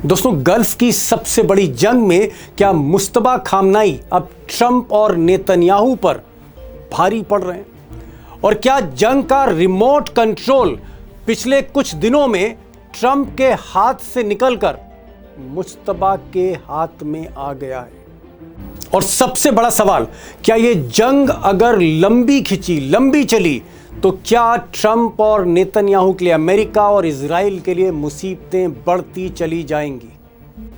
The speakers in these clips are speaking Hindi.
दोस्तों, गल्फ की सबसे बड़ी जंग में क्या मुश्तबा खामनाई अब ट्रंप और नेतन्याहू पर भारी पड़ रहे हैं? और क्या जंग का रिमोट कंट्रोल पिछले कुछ दिनों में ट्रंप के हाथ से निकलकर मुश्तबा के हाथ में आ गया है? और सबसे बड़ा सवाल, क्या यह जंग अगर लंबी चली तो क्या ट्रंप और नेतन्याहू के लिए अमेरिका और इजराइल के लिए मुसीबतें बढ़ती चली जाएंगी?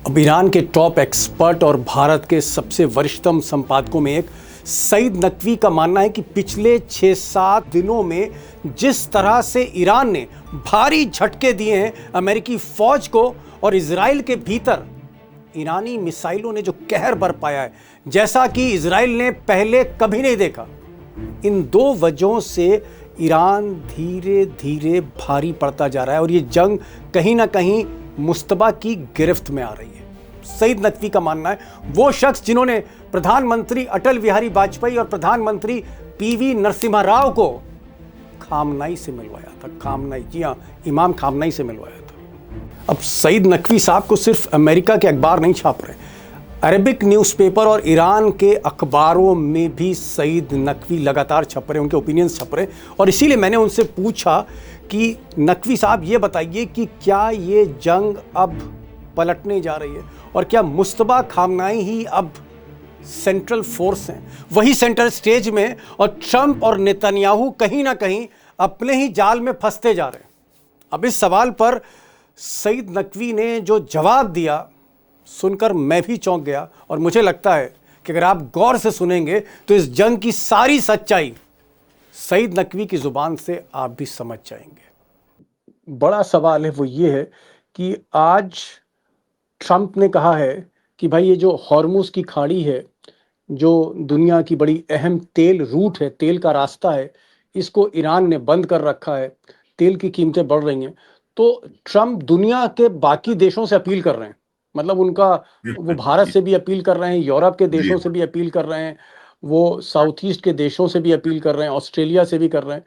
अब ईरान के टॉप एक्सपर्ट और भारत के सबसे वरिष्ठतम संपादकों में एक सईद नकवी का मानना है कि पिछले 6-7 दिनों में जिस तरह से ईरान ने भारी झटके दिए हैं अमेरिकी फौज को और इजराइल के भीतर ईरानी मिसाइलों ने जो कहर बरपाया है, जैसा कि इजराइल ने पहले कभी नहीं देखा, इन दो वजहों से ईरान धीरे धीरे भारी पड़ता जा रहा है और ये जंग कहीं ना कहीं मुश्तबा की गिरफ्त में आ रही है। सईद नकवी का मानना है, वो शख्स जिन्होंने प्रधानमंत्री अटल बिहारी वाजपेयी और प्रधानमंत्री पीवी नरसिम्हा राव को खामनाई से मिलवाया था। खामनाई, जी हाँ, इमाम खामनाई से मिलवाया था। अब सईद नकवी साहब को सिर्फ अमेरिका के अखबार नहीं छाप रहे, अरबिक न्यूज़पेपर और ईरान के अखबारों में भी सईद नकवी लगातार छप रहे, उनके ओपिनियंस छप रहे। और इसीलिए मैंने उनसे पूछा कि नकवी साहब ये बताइए कि क्या ये जंग अब पलटने जा रही है और क्या मुश्तबा खामनाई ही अब सेंट्रल फोर्स हैं, वही सेंट्रल स्टेज में, और ट्रंप और नेतन्याहू कहीं ना कहीं अपने ही जाल में फंसते जा रहे हैं? अब इस सवाल पर सईद नकवी ने जो जवाब दिया सुनकर मैं भी चौंक गया और मुझे लगता है कि अगर आप गौर से सुनेंगे तो इस जंग की सारी सच्चाई सईद नकवी की जुबान से आप भी समझ जाएंगे। बड़ा सवाल है वो ये है कि आज ट्रंप ने कहा है कि भाई ये जो हॉर्मुज की खाड़ी है, जो दुनिया की बड़ी अहम तेल रूट है, तेल का रास्ता है, इसको ईरान ने बंद कर रखा है, तेल की कीमतें बढ़ रही हैं। तो ट्रंप दुनिया के बाकी देशों से अपील कर रहे हैं, मतलब उनका वो भारत से भी अपील कर रहे हैं, यूरोप के देशों से भी अपील कर रहे हैं, वो साउथ ईस्ट के देशों से भी अपील कर रहे हैं, ऑस्ट्रेलिया से भी कर रहे हैं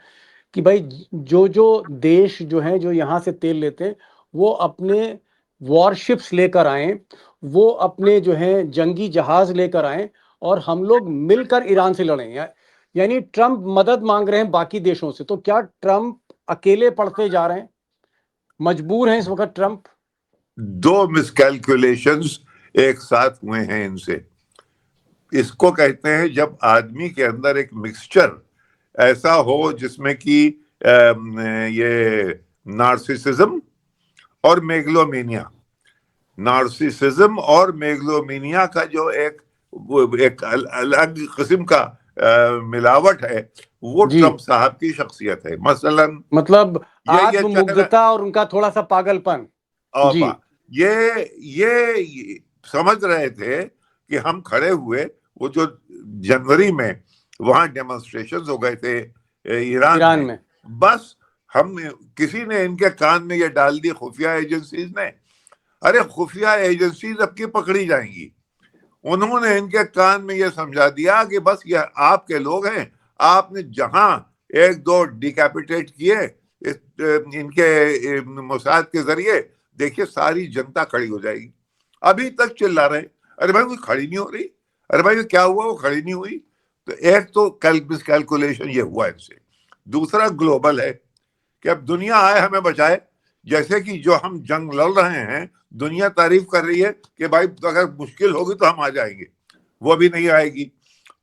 कि भाई जो देश जो हैं, जो यहाँ से तेल लेते हैं, वो अपने वॉरशिप्स लेकर आएं, वो अपने जो हैं जंगी जहाज लेकर आएं और हम लोग मिलकर ईरान से लड़ें। यानी ट्रंप मदद मांग रहे हैं बाकी देशों से। तो क्या ट्रंप अकेले पड़ते जा रहे हैं? मजबूर हैं इस वक्त ट्रंप? दो मिसकैलकुलेशंस एक साथ हुए हैं इनसे। इसको कहते हैं जब आदमी के अंदर एक मिक्सचर ऐसा हो जिसमें कि ये नार्सिसिज्म और मेगलोमेनिया, नार्सिसिज्म और मेगलोमेनिया का जो एक अलग किस्म का मिलावट है, वो ट्रंप साहब की शख्सियत है। मसलन मतलब आत्ममुग्धता और उनका थोड़ा सा पागलपन। जी, ये समझ रहे थे कि हम खड़े हुए, वो जो जनवरी में वहां डेमोन्स्ट्रेशंस हो गए थे ईरान में, बस हम किसी ने इनके कान में ये डाल दी, खुफिया एजेंसीज ने। अरे खुफिया एजेंसीज अब की पकड़ी जाएंगी। उन्होंने इनके कान में ये समझा दिया कि बस ये आपके लोग हैं, आपने जहां 1-2 डिकैपिटेट किए इनके मोसाद के जरिए, देखिए सारी जनता खड़ी हो जाएगी। अभी तक चिल्ला रहे, अरे भाई कोई खड़ी नहीं हो रही, अरे भाई क्या हुआ, वो खड़ी नहीं हुई। तो एक तो कैलकुलेशन ये हुआ इनसे। दूसरा ग्लोबल है कि अब दुनिया आए हमें बचाए। जैसे कि जो हम जंग लड़ रहे हैं, दुनिया तारीफ कर रही है कि भाई अगर मुश्किल होगी तो हम आ जाएंगे, वो भी नहीं आएगी।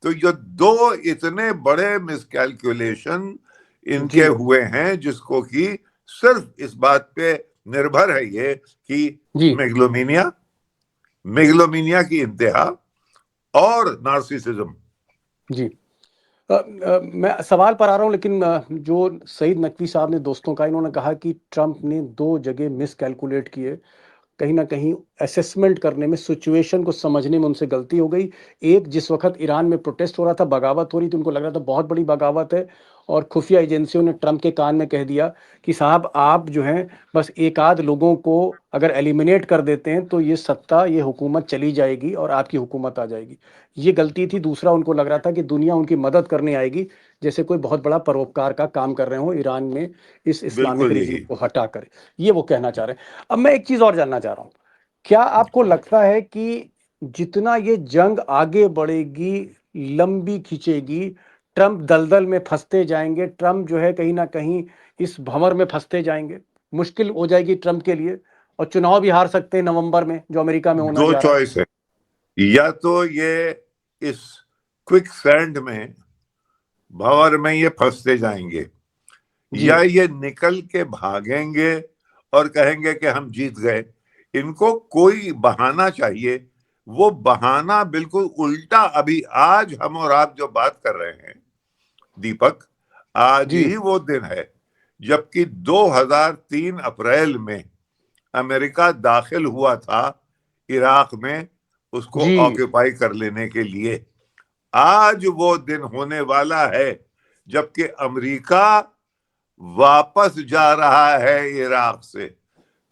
तो ये दो इतने बड़े मिसकैलकुलेशन इनके हुए हैं, जिसको कि सिर्फ इस बात पे निर्भर है ये कि मेगलोमेनिया की इंतहा और नार्सिसिज्म। जी, मैं सवाल पर आ रहा हूं, लेकिन जो सईद नकवी साहब ने दोस्तों का, इन्होंने कहा कि ट्रंप ने 2 जगह मिस कैलकुलेट किए, कहीं ना कहीं असेसमेंट करने में, सिचुएशन को समझने में उनसे गलती हो गई। एक, जिस वक्त ईरान में प्रोटेस्ट हो रहा था, बगावत हो रही थी, उनको लग रहा था बहुत बड़ी बगावत है, और खुफिया एजेंसियों ने ट्रंप के कान में कह दिया कि साहब आप जो हैं बस एक आध लोगों को अगर एलिमिनेट कर देते हैं तो ये सत्ता, ये हुकूमत चली जाएगी और आपकी हुकूमत आ जाएगी। ये गलती थी। दूसरा, उनको लग रहा था कि दुनिया उनकी मदद करने आएगी, जैसे कोई बहुत बड़ा परोपकार का काम कर रहे हो ईरान में इस इस्लामिक रिजीम को हटा कर। ये वो कहना चाह रहे हैं। अब मैं एक चीज़ और जानना चाह रहा हूँ क्या आपको लगता है कि जितना ये जंग आगे बढ़ेगी, लंबी खिंचेगी, ट्रंप दलदल में फंसते जाएंगे, ट्रंप जो है कहीं ना कहीं इस भंवर में फंसते जाएंगे, मुश्किल हो जाएगी ट्रंप के लिए, और चुनाव भी हार सकते हैं नवंबर में जो अमेरिका में होना दो जा रहा है? चॉइस है, या तो ये इस क्विक सैंड में, भंवर में ये फंसते जाएंगे, जी या ये निकल के भागेंगे और कहेंगे कि हम जीत गए। इनको कोई बहाना चाहिए। वो बहाना बिल्कुल उल्टा, अभी आज हम और आप जो बात कर रहे हैं दीपक, आज जी ही वो दिन है जबकि 2003 अप्रैल में अमेरिका दाखिल हुआ था इराक में उसको जी ऑक्यूपाई कर लेने के लिए। आज वो दिन होने वाला है जबकि अमेरिका वापस जा रहा है इराक से।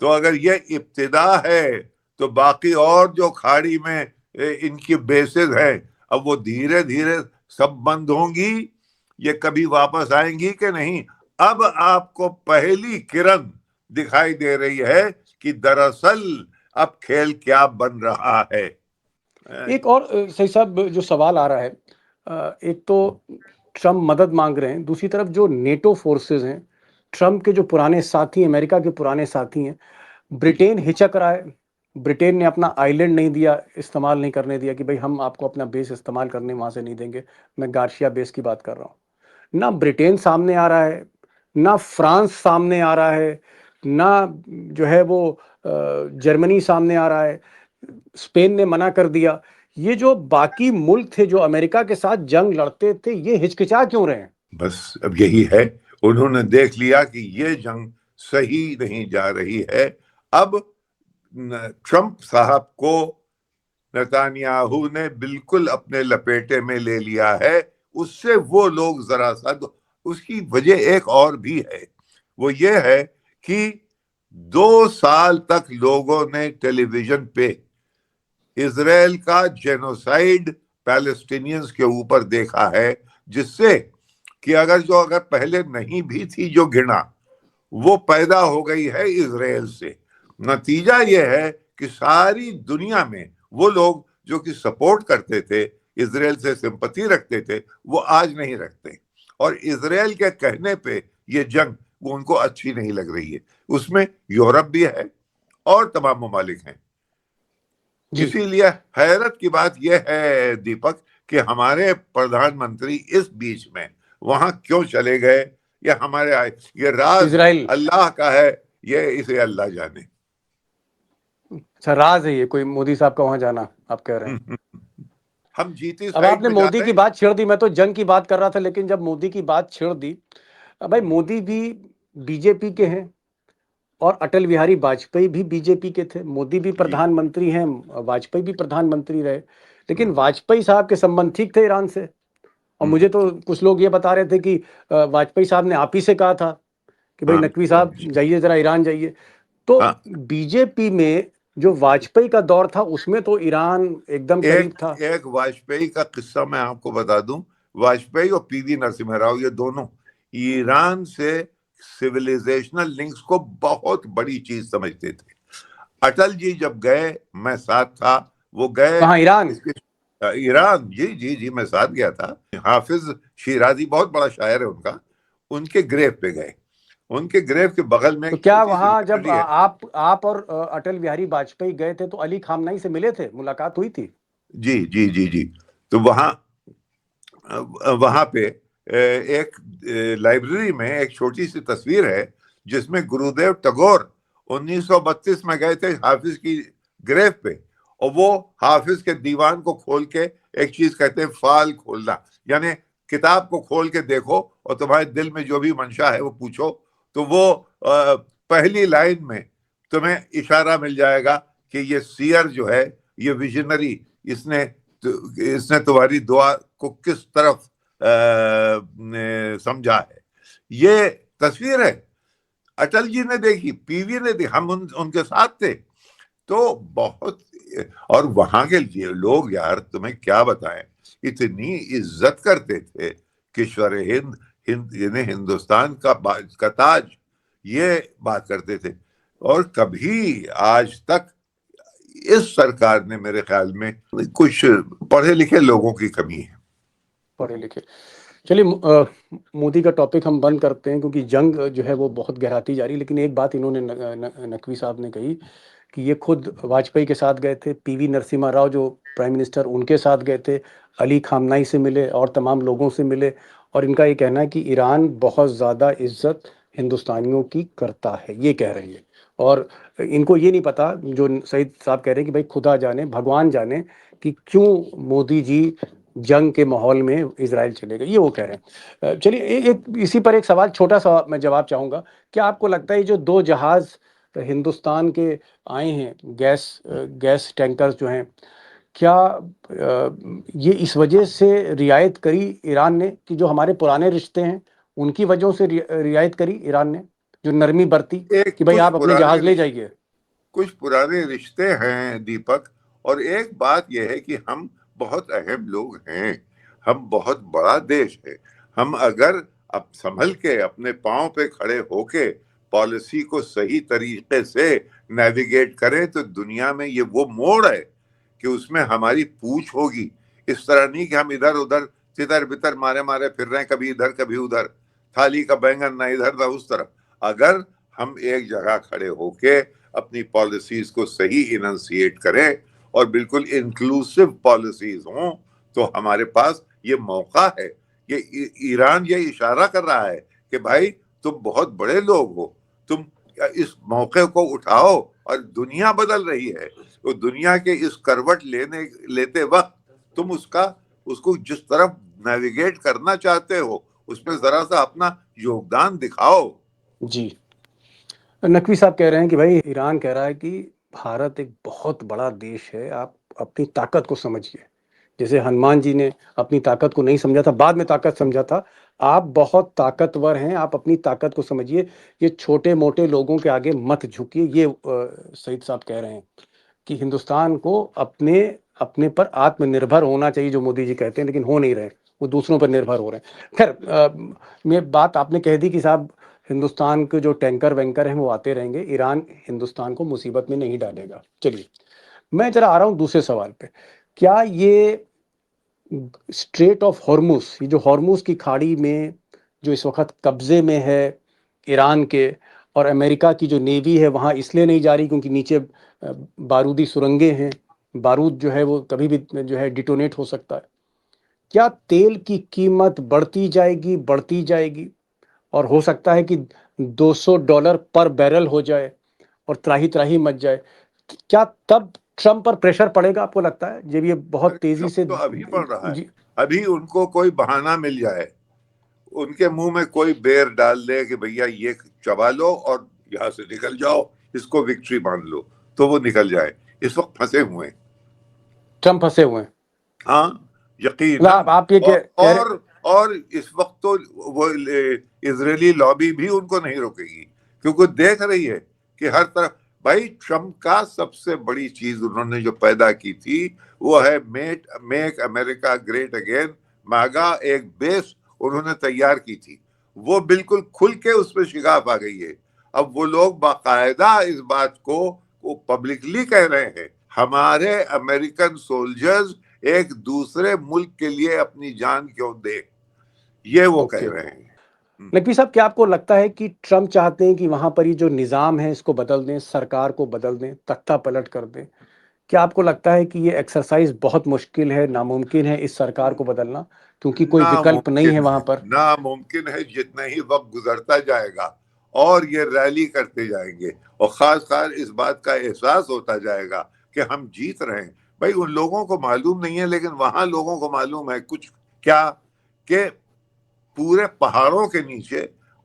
तो अगर ये इब्तिदा है तो बाकी और जो खाड़ी में इनकी बेसेस हैं, अब वो धीरे धीरे सब बंद होंगी। ये कभी वापस आएंगी कि नहीं? अब आपको पहली किरण दिखाई दे रही है कि दरअसल अब खेल क्या बन रहा है। एक और सही साहब जो सवाल आ रहा है, एक तो ट्रम्प मदद मांग रहे हैं, दूसरी तरफ जो नेटो फोर्सेस हैं, ट्रम्प के जो पुराने साथी, अमेरिका के पुराने साथी हैं, ब्रिटेन हिचक रहा है। ब्रिटेन ने अपना आइलैंड नहीं दिया, इस्तेमाल नहीं करने दिया कि भाई हम आपको अपना बेस इस्तेमाल करने वहाँ से नहीं देंगे। मैं गार्शिया बेस की बात कर रहा हूँ। ना ब्रिटेन सामने आ रहा है, ना फ्रांस सामने आ रहा है, ना जो है वो जर्मनी सामने आ रहा है। स्पेन ने मना कर दिया। ये जो बाकी मुल्क थे जो अमेरिका के साथ जंग लड़ते थे, ये हिचकिचा क्यों रहे हैं? बस अब यही है, उन्होंने देख लिया कि ये जंग सही नहीं जा रही है। अब ट्रंप साहब को नेतान्याहू ने बिल्कुल अपने लपेटे में ले लिया है। उससे वो लोग जरा सा, उसकी वजह एक और भी है। वो ये है कि 2 साल तक लोगों ने टेलीविजन पे इजराइल का जेनोसाइड पैलेस्टीनियंस के ऊपर देखा है, जिससे कि अगर पहले नहीं भी थी जो घृणा, वो पैदा हो गई है इजराइल से। नतीजा ये है कि सारी दुनिया में वो लोग जो कि सपोर्ट करते थे, इजराइल से सिंपैथी रखते थे, वो आज नहीं रखते। और इजराइल के कहने पे ये जंग वो उनको अच्छी नहीं लग रही है। उसमें यूरोप भी है और तमाम ममालिक हैं। इसीलिए हैरत की बात यह है दीपक कि हमारे प्रधानमंत्री इस बीच में वहां क्यों चले गए, या हमारे ये राज इजराइल अल्लाह का है, ये इसे अल्लाह जाने। अच्छा, राज है ये कोई मोदी साहब का वहां जाना, आप कह रहे हैं? हम जीती अब साइड आपने में मोदी जाते की हैं। बात छेड़ दी, मैं तो जंग की बात कर रहा था, लेकिन जब मोदी की बात छेड़ दी, भाई मोदी भी बीजेपी के हैं और अटल बिहारी वाजपेयी भी बीजेपी के थे। मोदी भी जी। प्रधानमंत्री हैं, वाजपेयी भी प्रधानमंत्री रहे, लेकिन वाजपेयी साहब के संबंध ठीक थे ईरान से। और मुझे तो कुछ लोग ये बता रहे थे कि वाजपेयी साहब ने आप ही से कहा था कि भाई हाँ नकवी साहब जाइए, जरा ईरान जाइए। तो हाँ। बीजेपी में जो वाजपेयी का दौर था उसमें तो ईरान एकदम करीब एक था। एक वाजपेयी का किस्सा मैं आपको बता दूं। वाजपेयी और पीवी नरसिम्हा राव, ये दोनों ईरान से सिविलाइजेशनल लिंक्स को बहुत बड़ी चीज समझते थे। अटल जी जब गए, मैं साथ था, वो गए कहाँ, ईरान? इसके ईरान। जी जी जी, मैं साथ गया था। हाफिज शिराजी बहुत बड़ा शायर है उनका, उनके ग्रेव पे गए। उनके ग्रेव के बगल में तो एक क्या छोटी सी वहां जब लाइब्रेरी है। आप और अटल बिहारी वाजपेयी गए थे तो अली खामनाई से मिले थे, मुलाकात हुई थी? जी जी जी जी। तो वहां वहां पे एक लाइब्रेरी में एक छोटी सी तस्वीर है जिसमें गुरुदेव टैगोर 1932 में गए थे हाफिज की ग्रेव पे, और वो हाफिज के दीवान को खोल के एक चीज कहते हैं, फाल खोलना, यानी किताब को खोल के देखो और तुम्हारे दिल में जो भी मंशा है वो पूछो। तो वो पहली लाइन में तुम्हें इशारा मिल जाएगा कि ये सियर जो है, ये विजनरी, इसने इसने तुम्हारी दुआ को किस तरफ समझा है। ये तस्वीर है, अटल जी ने देखी, पीवी ने देखी, हम उनके साथ थे। तो बहुत, और वहां के लोग यार तुम्हें क्या बताएं, इतनी इज्जत करते थे कि ईश्वर हिंद, यानी हिंदुस्तान का ताज, ये बात करते थे। और कभी आज तक इस सरकार ने मेरे ख्याल में कुछ पढ़े लिखे लोगों की कमी है। पढ़े लिखे। चलिए मोदी का टॉपिक हम बंद करते हैं, क्योंकि जंग जो है वो बहुत गहराती जा रही है। लेकिन एक बात इन्होंने नकवी साहब ने कही कि ये खुद वाजपेयी के साथ गए थे, पीवी नरसिम्हा राव जो प्राइम मिनिस्टर उनके साथ गए थे, अली खामनाई से मिले और तमाम लोगों से मिले। और इनका ये कहना है कि ईरान बहुत ज़्यादा इज्जत हिंदुस्तानियों की करता है, ये कह रही है। और इनको ये नहीं पता, जो सईद साहब कह रहे हैं कि भाई खुदा जाने भगवान जाने कि क्यों मोदी जी जंग के माहौल में इजराइल चले गए, ये वो कह रहे हैं। चलिए एक इसी पर एक सवाल छोटा सा मैं जवाब चाहूँगा। क्या आपको लगता है ये जो 2 जहाज़ हिंदुस्तान के आए हैं, गैस टैंकर्स जो हैं, क्या ये इस वजह से रियायत करी ईरान ने कि जो हमारे पुराने रिश्ते हैं उनकी वजहों से रियायत करी ईरान ने, जो नरमी बरती कि भाई आप अपने जहाज ले जाइए? कुछ पुराने रिश्ते हैं दीपक, और एक बात यह है कि हम बहुत अहम लोग हैं, हम बहुत बड़ा देश है। हम अगर अब संभल के अपने पांव पे खड़े होके पॉलिसी को सही तरीके से नेविगेट करें तो दुनिया में ये वो मोड़ है कि उसमें हमारी पूछ होगी। इस तरह नहीं कि हम इधर उधर तितर बितर मारे मारे फिर रहे हैं, कभी इधर कभी उधर, थाली का बैंगन ना इधर ना उस तरफ। अगर हम एक जगह खड़े होके अपनी पॉलिसीज को सही इनंसिएट करें और बिल्कुल इंक्लूसिव पॉलिसीज हों तो हमारे पास ये मौका है। ये ईरान ये इशारा कर रहा है कि भाई तुम बहुत बड़े लोग हो, तुम इस मौके को उठाओ, और दुनिया बदल रही है। तो दुनिया के इस करवट लेते वक्त तुम उसको जिस तरफ नेविगेट करना चाहते हो उसमें जरा सा अपना योगदान दिखाओ। जी, नकवी साहब कह रहे हैं कि भाई ईरान कह रहा है कि भारत एक बहुत बड़ा देश है, आप अपनी ताकत को समझिए। जैसे हनुमान जी ने अपनी ताकत को नहीं समझा था, बाद में ताकत समझा था। आप बहुत ताकतवर हैं, आप अपनी ताकत को समझिए, ये छोटे मोटे लोगों के आगे मत झुकिए। ये सईद साहब कह रहे हैं कि हिंदुस्तान को अपने अपने पर आत्मनिर्भर होना चाहिए, जो मोदी जी कहते हैं, लेकिन हो नहीं रहे, वो दूसरों पर निर्भर हो रहे हैं। खैर, ये बात आपने कह दी कि साहब हिंदुस्तान के जो टैंकर वैंकर हैं वो आते रहेंगे, ईरान हिंदुस्तान को मुसीबत में नहीं डालेगा। चलिए मैं जरा आ रहा हूँ दूसरे सवाल पे। क्या ये स्ट्रेट ऑफ हॉर्मुज, ये जो हॉर्मुज की खाड़ी में जो इस वक्त कब्जे में है ईरान के, और अमेरिका की जो नेवी है वहाँ इसलिए नहीं जा रही क्योंकि नीचे बारूदी सुरंगें हैं, बारूद जो है वो कभी भी जो है डिटोनेट हो सकता है। क्या तेल की कीमत बढ़ती जाएगी और हो सकता है कि $200 पर बैरल हो जाए और त्राही त्राही मच जाए? क्या तब ट्रंप पर प्रेशर पड़ेगा, आपको लगता है, जब ये बहुत तेजी से? तो अभी पड़ रहा है। अभी उनको कोई बहाना मिल जाए, उनके मुंह में कोई बेर डाल दे कि भैया ये चबा लो और यहाँ से निकल जाओ, इसको विक्ट्री मान लो, तो वो निकल जाए। इस वक्त फंसे हुए हैं, ट्रंप फंसे हुए हैं। हाँ यकीन। आप ये और इस वक्त तो वो इजरायली लॉबी भी उनको नहीं रोकेगी, क्योंकि देख रही है कि हर तरफ भाई ट्रम्प का सबसे बड़ी चीज उन्होंने जो पैदा की थी वो है मेक अमेरिका ग्रेट अगेन। मागा एक बेस उन्होंने तैयार की थी, वो बिल्कुल खुल के उसमें शिगाफ आ गई है। अब वो लोग बाकायदा इस बात को पब्लिकली कह रहे हैं, हमारे अमेरिकन सोल्जर्स एक दूसरे मुल्क के लिए अपनी जान क्यों दे, ये वो कह रहे हैं। नकवी साहब, क्या आपको लगता है कि ट्रंप चाहते हैं कि वहां पर ही जो निजाम है इसको बदल दें, सरकार को बदल दें, तख्ता पलट कर दें? क्या आपको लगता है कि ये एक्सरसाइज बहुत मुश्किल है, नामुमकिन है इस सरकार को बदलना, क्योंकि कोई विकल्प नहीं है वहां पर? नामुमकिन है। जितना ही वक्त गुजरता जाएगा और ये रैली करते जाएंगे और खास इस बात का एहसास होता जाएगा कि हम जीत रहे हैं। भाई उन लोगों को मालूम नहीं है, लेकिन वहां लोगों को मालूम है कुछ क्या, कि पूरे पहाड़ों के नीचे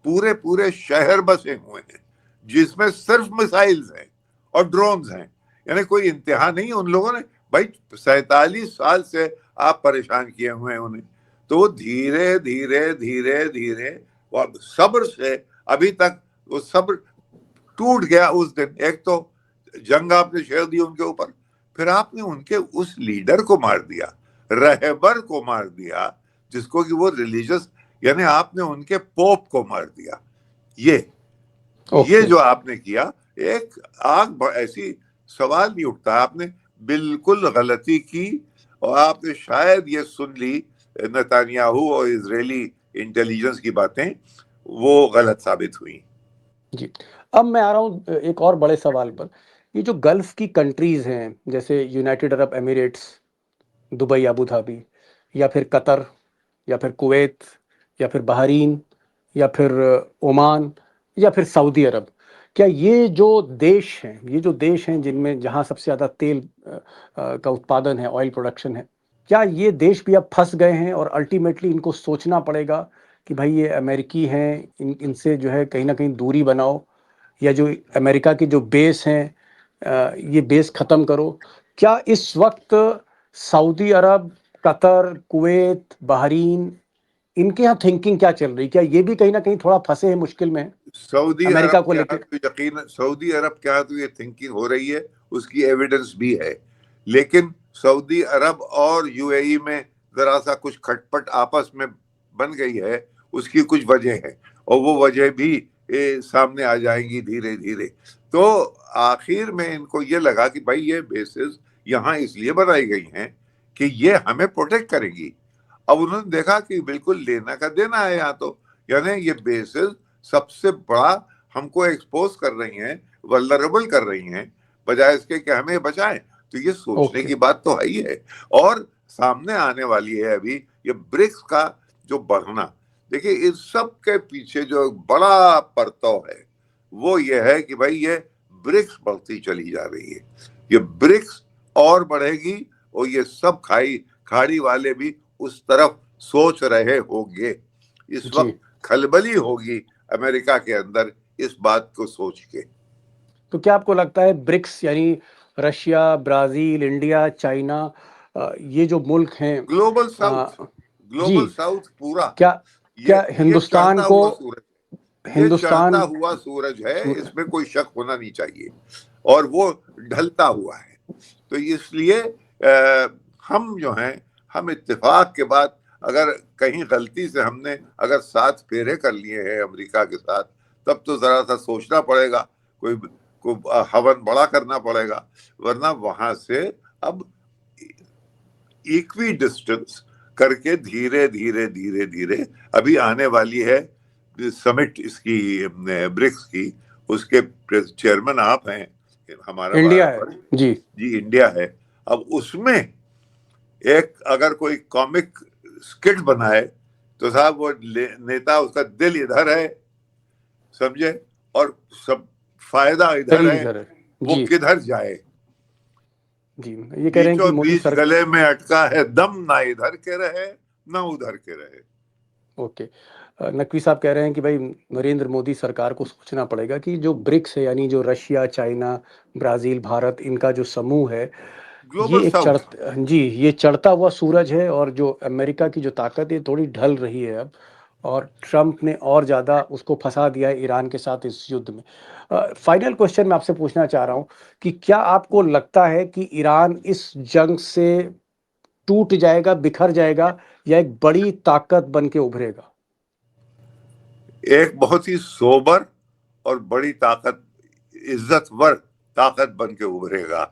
पूरे शहर बसे हुए हैं जिसमें सिर्फ मिसाइल्स हैं और ड्रोन्स हैं। यानी कोई इंतहा नहीं उन लोगों ने। भाई 47 साल से आप परेशान किए हुए हैं उन्हें, तो धीरे धीरे धीरे धीरे सब्र से अभी तक वो सब्र टूट गया उस दिन। एक तो जंग आपने छेड़ दी उनके ऊपर, फिर आपने उनके उस लीडर को मार दिया, रहबर को मार दिया, जिसको कि वो रिलीजियस, यानी आपने उनके पोप को मार दिया। ये जो आपने किया, एक आग ऐसी सवाल नहीं उठता। आपने बिल्कुल गलती की और आपने शायद ये सुन ली नेतन्याहू और इजरायली इंटेलिजेंस की बातें, वो गलत साबित हुई। जी। अब मैं आ रहा हूँ एक और बड़े सवाल पर। ये जो गल्फ की कंट्रीज हैं, जैसे United Arab Emirates, Dubai, Abu Dhabi, या फिर कतर, या फिर कुवैत, या फिर बहरीन, या फिर ओमान, या फिर सऊदी अरब, क्या ये जो देश हैं, ये जो देश हैं जिनमें जहाँ सबसे ज़्यादा तेल का उत्पादन है, ऑयल प्रोडक्शन है, क्या ये देश भी अब फंस गए हैं और अल्टीमेटली इनको सोचना पड़ेगा कि भाई ये अमेरिकी हैं, इनसे जो है कहीं ना कहीं दूरी बनाओ, या जो अमेरिका के जो बेस हैं ये बेस ख़त्म करो? क्या इस वक्त सऊदी अरब, कतर, कुवैत, बहरीन, इनके यहाँ थिंकिंग क्या चल रही? क्या ये भी कहीं ना कहीं थोड़ा फंसे हैं, मुश्किल में सऊदी अमेरिका अरब को के यहाँ लेकर? तो यकीन, सऊदी अरब के यहाँ तो ये थिंकिंग हो रही है, उसकी एविडेंस भी है। लेकिन सऊदी अरब और यूएई में जरा सा कुछ खटपट आपस में बन गई है, उसकी कुछ वजह है, और वो वजह भी सामने आ जाएंगी धीरे धीरे। तो आखिर में इनको ये लगा कि भाई ये बेसिस यहाँ इसलिए बनाई गई हैं कि ये हमें प्रोटेक्ट करेंगी। अब उन्होंने देखा कि बिल्कुल लेना का देना है यहाँ तो, यानी ये बेसिस सबसे बड़ा हमको एक्सपोज कर रही हैं, वल्नरेबल कर रही हैं, बजाय इसके कि हमें बचाएं। तो ये सोचने ओके। की बात तो है ही है। और सामने आने वाली है अभी ये ब्रिक्स का जो बढ़ना। देखिए इस सब के पीछे जो बड़ा परतव है वो ये है कि भाई ये ब्रिक्स बढ़ती चली जा रही है, ये ब्रिक्स और बढ़ेगी, और ये सब खाड़ी वाले भी उस तरफ सोच रहे होंगे। इस जी। वक्त खलबली होगी अमेरिका के अंदर इस बात को सोच के। तो क्या आपको लगता है ब्रिक्स यानी रशिया, ब्राजील, इंडिया, चाइना, ये जो मुल्क हैं, ग्लोबल साउथ, अ, जी, ग्लोबल साउथ पूरा, क्या ये क्या ये हिंदुस्तान चढ़ता को, हुआ सूरज है, ये चढ़ता हिंदुस्तान हुआ सूरज है, सूर- इसमें कोई शक होना नहीं चाहिए। और वो ढलता हुआ है। तो इसलिए हम जो हैं, हम इत्तेफाक के बाद अगर कहीं गलती से हमने अगर 7 फेरे कर लिए हैं अमेरिका के साथ, तब तो जरा सा सोचना पड़ेगा, कोई हवन बड़ा करना पड़ेगा, वरना वहां से अब इक्वी डिस्टेंस करके धीरे धीरे धीरे धीरे अभी आने वाली है समिट इसकी, ब्रिक्स की, उसके चेयरमैन आप हैं, हमारा इंडिया है। भारत जी। जी इंडिया है। अब उसमें एक अगर कोई कॉमिक स्किट बनाए तो साहब वो नेता, उसका दिल इधर है, समझे, और सब फायदा इधर सही है, सर। वो जी। किधर जाए। जी, ये कह रहे हैं कि बीचों मोदी बीच सर। गले में अटका है दम, ना इधर के रहे ना उधर के रहे। ओके। नकवी साहब कह रहे हैं कि भाई नरेंद्र मोदी सरकार को सोचना पड़ेगा कि जो ब्रिक्स है, यानी जो रशिया, चाइना, ब्राजील, भारत, इनका जो समूह है, ये ग्लोबल एक साउथ। जी, ये चढ़ता हुआ सूरज है, और जो अमेरिका की जो ताकत है थोड़ी ढल रही है अब, और ट्रम्प ने और ज़्यादा उसको फंसा दिया है ईरान के साथ इस युद्ध में। फाइनल क्वेश्चन मैं आपसे पूछना चाह रहा हूँ कि क्या आपको लगता है कि ईरान इस जंग से टूट जाएगा, बिखर जाएगा, या एक बड़ी ताकत बन के उभरेगा? एक बहुत ही सोबर और बड़ी ताकत, इज्जतवर ताकत बन के उभरेगा,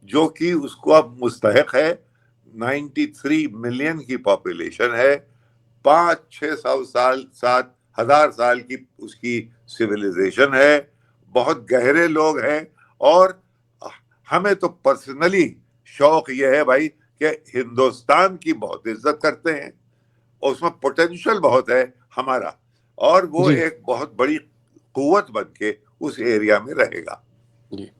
जो कि उसको अब मुस्तहक है। 93 मिलियन की पॉपुलेशन है, 500-600 साल, 7,000 साल की उसकी सिविलाइजेशन है, बहुत गहरे लोग हैं। और हमें तो पर्सनली शौक यह है भाई कि हिंदुस्तान की बहुत इज्जत करते हैं, और उसमें पोटेंशियल बहुत है हमारा, और वो जी। एक बहुत बड़ी कुव्वत बन के उस एरिया में रहेगा। जी,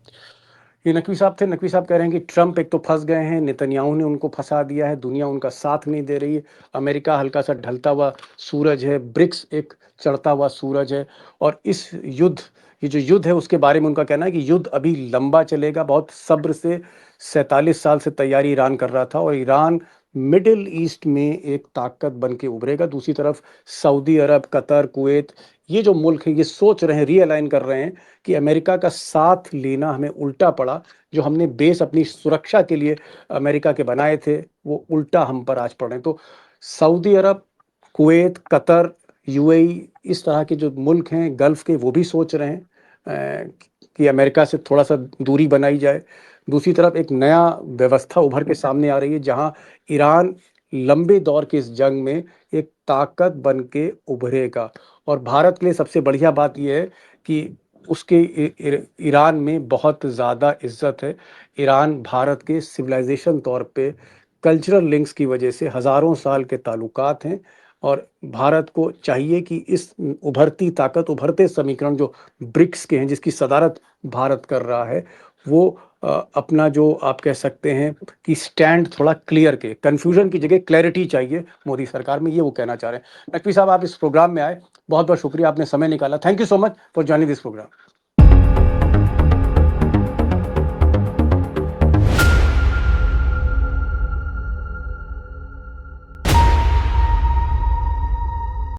ये नकवी साहब थे। नकवी साहब कह रहे हैं कि ट्रम्प एक तो फंस गए हैं, नेतन्याहू ने उनको फंसा दिया है, दुनिया उनका साथ नहीं दे रही है, अमेरिका हल्का सा ढलता हुआ सूरज है, ब्रिक्स एक चढ़ता हुआ सूरज है, और इस युद्ध, ये जो युद्ध है उसके बारे में उनका कहना है कि युद्ध अभी लंबा चलेगा, बहुत सब्र से 47 साल से तैयारी ईरान कर रहा था, और ईरान मिडिल ईस्ट में एक ताकत बन के उभरेगा। दूसरी तरफ सऊदी अरब, कतर, कुवैत, ये जो मुल्क हैं ये सोच रहे हैं, रीअलाइन कर रहे हैं कि अमेरिका का साथ लेना हमें उल्टा पड़ा, जो हमने बेस अपनी सुरक्षा के लिए अमेरिका के बनाए थे वो उल्टा हम पर आज पड़ रहे हैं। तो सऊदी अरब, कुवैत, कतर, यूएई, इस तरह के जो मुल्क हैं गल्फ के, वो भी सोच रहे हैं कि अमेरिका से थोड़ा सा दूरी बनाई जाए। दूसरी तरफ एक नया व्यवस्था उभर के सामने आ रही है जहां ईरान लंबे दौर के इस जंग में एक ताकत बन के उभरेगा। और भारत के लिए सबसे बढ़िया बात यह है कि उसके ईरान में बहुत ज़्यादा इज्जत है। ईरान भारत के सिविलाइजेशन तौर पे कल्चरल लिंक्स की वजह से हज़ारों साल के ताल्लुकात हैं। और भारत को चाहिए कि इस उभरती ताकत, उभरते समीकरण जो ब्रिक्स के हैं, जिसकी सदारत भारत कर रहा है, वो अपना जो आप कह सकते हैं कि स्टैंड थोड़ा क्लियर के, कन्फ्यूजन की जगह क्लैरिटी चाहिए मोदी सरकार में, ये वो कहना चाह रहे हैं। नकवी साहब, आप इस प्रोग्राम में आए, बहुत बहुत शुक्रिया, आपने समय निकाला। Thank you so much for joining this programme.